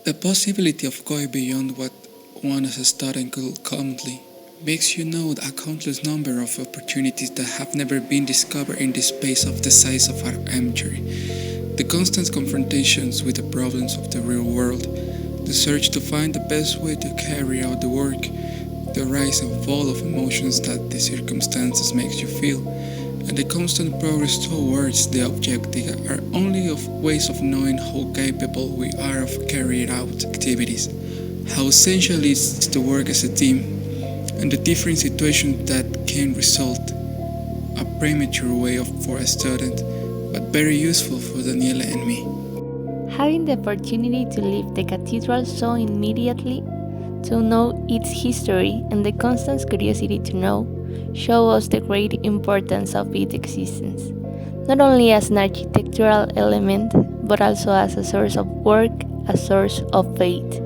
The possibility of going beyond what one has studied calmly makes you know a countless number of opportunities that have never been discovered in the space of the size of our armchair. The constant confrontations with the problems of the real world, the search to find the best way to carry out the work, the rise and fall of emotions that the circumstances makes you feel, and the constant progress towards the objective are only of ways of knowing how capable we are of carrying out activities, how essential it is to work as a team, and the different situations that can result. A premature way for a student, but very useful for Daniela and me. Having the opportunity to leave the cathedral so immediately, to know its history and the constant curiosity to know, show us the great importance of its existence, not only as an architectural element, but also as a source of work, a source of faith.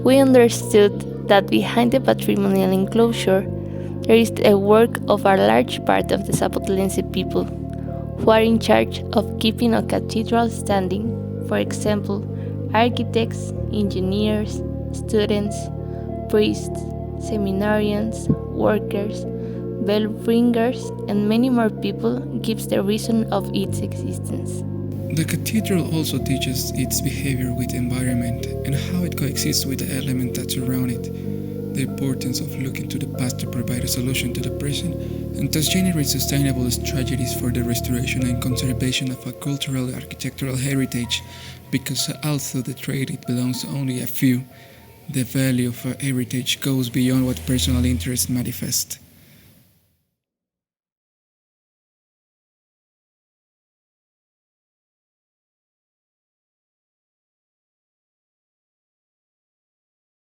We understood that behind the patrimonial enclosure, there is a work of a large part of the Zapotlense people, who are in charge of keeping a cathedral standing, for example, architects, engineers, students, priests, seminarians, workers, bell ringers, and many more people gives the reason of its existence. The cathedral also teaches its behavior with the environment and how it coexists with the elements that surround it, the importance of looking to the past to provide a solution to the present, and thus generate sustainable strategies for the restoration and conservation of a cultural architectural heritage, because although the trade it belongs to only a few, the value of a heritage goes beyond what personal interests manifest.